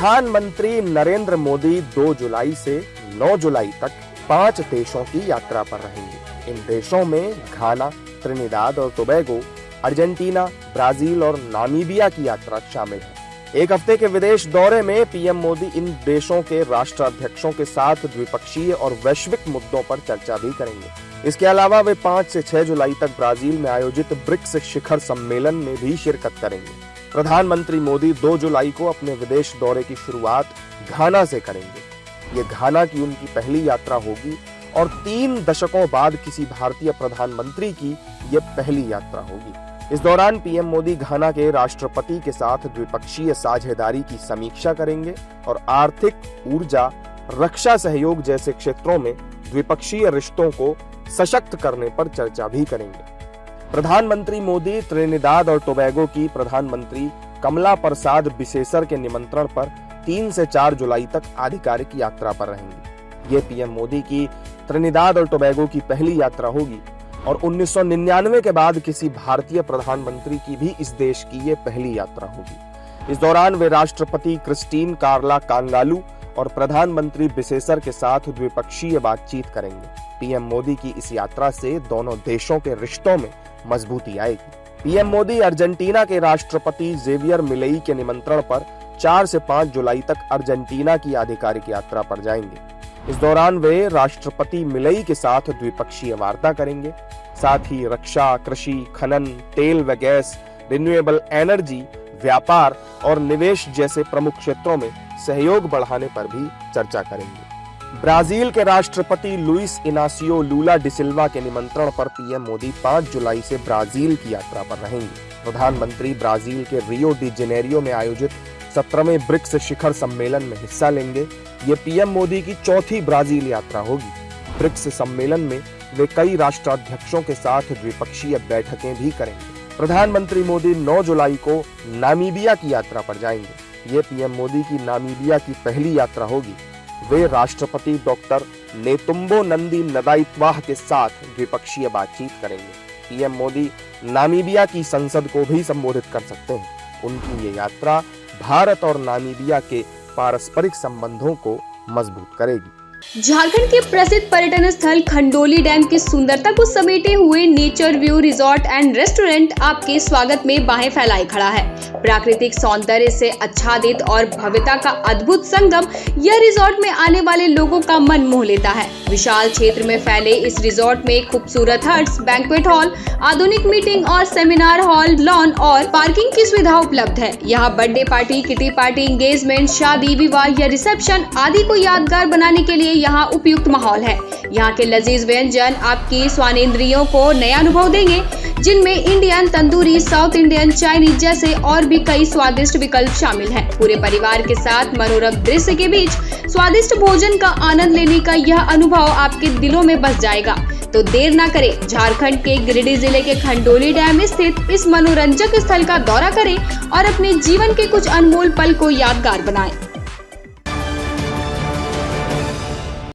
प्रधानमंत्री नरेंद्र मोदी 2 जुलाई से 9 जुलाई तक 5 देशों की यात्रा पर रहेंगे। इन देशों में घाना, त्रिनिदाद और टोबैगो, अर्जेंटीना, ब्राजील और नामीबिया की यात्रा शामिल है। एक हफ्ते के विदेश दौरे में पीएम मोदी इन देशों के राष्ट्राध्यक्षों के साथ द्विपक्षीय और वैश्विक मुद्दों पर चर्चा भी करेंगे। इसके अलावा वे 5 से 6 जुलाई तक ब्राजील में आयोजित ब्रिक्स शिखर सम्मेलन में भी शिरकत करेंगे। प्रधानमंत्री मोदी 2 जुलाई को अपने विदेश दौरे की शुरुआत घाना से करेंगे। ये घाना की उनकी पहली यात्रा होगी और 3 दशकों बाद किसी भारतीय प्रधानमंत्री की ये पहली यात्रा होगी। इस दौरान पीएम मोदी घाना के राष्ट्रपति के साथ द्विपक्षीय साझेदारी की समीक्षा करेंगे और आर्थिक, ऊर्जा, रक्षा सहयोग जैसे क्षेत्रों में द्विपक्षीय रिश्तों को सशक्त करने पर चर्चा भी करेंगे। प्रधानमंत्री मोदी त्रिनिदाद और टोबैगो की प्रधानमंत्री कमला प्रसाद बिसेसर के निमंत्रण पर 3 से 4 जुलाई तक आधिकारिक यात्रा पर रहेंगे। ये पीएम मोदी की त्रिनिदाद और टोबैगो की पहली यात्रा होगी और 1999 के बाद किसी भारतीय प्रधानमंत्री की भी इस देश की ये पहली यात्रा होगी। इस दौरान वे राष्ट्रपति क्रिस्टीन कार्ला कांगालू और प्रधानमंत्री बिसेसर के साथ द्विपक्षीय बातचीत करेंगे। पीएम मोदी की इस यात्रा से दोनों देशों के रिश्तों में मजबूती आएगी। पीएम मोदी अर्जेंटीना के राष्ट्रपति जेवियर मिलेई के निमंत्रण पर 4 से 5 जुलाई तक अर्जेंटीना की आधिकारिक यात्रा पर जाएंगे। इस दौरान वे राष्ट्रपति मिलेई के साथ द्विपक्षीय वार्ता करेंगे। साथ ही रक्षा, कृषि, खनन, तेल व गैस, रिन्यूएबल एनर्जी, व्यापार और निवेश जैसे प्रमुख क्षेत्रों में सहयोग बढ़ाने पर भी चर्चा करेंगे। ब्राजील के राष्ट्रपति लुइस इनासियो लूला डिसिल्वा के निमंत्रण पर पीएम मोदी 5 जुलाई से ब्राजील की यात्रा पर रहेंगे। प्रधानमंत्री ब्राजील के रियो डी जेनेरियो में आयोजित 17वें ब्रिक्स शिखर सम्मेलन में हिस्सा लेंगे। ये पीएम मोदी की चौथी ब्राजील यात्रा होगी। ब्रिक्स सम्मेलन में वे कई राष्ट्राध्यक्षों के साथ द्विपक्षीय बैठकें भी करेंगे। प्रधानमंत्री मोदी 9 जुलाई को नामीबिया की यात्रा पर जाएंगे। ये पीएम मोदी की नामीबिया की पहली यात्रा होगी। वे राष्ट्रपति डॉक्टर नेतुम्बो नंदी नदाइत्वाह के साथ द्विपक्षीय बातचीत करेंगे। पीएम मोदी नामीबिया की संसद को भी संबोधित कर सकते हैं। उनकी ये यात्रा भारत और नामीबिया के पारस्परिक संबंधों को मजबूत करेगी। झारखंड के प्रसिद्ध पर्यटन स्थल खंडोली डैम की सुंदरता को समेटे हुए nature view resort and restaurant आपके स्वागत में बाहें फैलाए खड़ा है। प्राकृतिक सौंदर्य से आच्छादित और भव्यता का अद्भुत संगम यह रिजॉर्ट में आने वाले लोगों का मन मोह लेता है। विशाल क्षेत्र में फैले इस रिजॉर्ट में खूबसूरत हट्स, बैंक्वेट हॉल, आधुनिक मीटिंग और सेमिनार हॉल, लॉन और पार्किंग की सुविधा उपलब्ध है। यहाँ birthday party, kitty party, engagement, शादी, विवाह या रिसेप्शन आदि को यादगार बनाने के लिए यहाँ उपयुक्त माहौल है। यहाँ के लजीज व्यंजन आपकी स्वानेंद्रियों को नया अनुभव देंगे, जिनमें Indian, tandoori, south Indian, Chinese जैसे और भी कई स्वादिष्ट विकल्प शामिल हैं। पूरे परिवार के साथ मनोरम दृश्य के बीच स्वादिष्ट भोजन का आनंद लेने का यह अनुभव आपके दिलों में बस जाएगा। तो देर ना करें, झारखंड के गिरिडीह जिले के खंडोली डैम स्थित इस मनोरंजक स्थल का दौरा करें और अपने जीवन के कुछ अनमोल पल को यादगार बनाएं।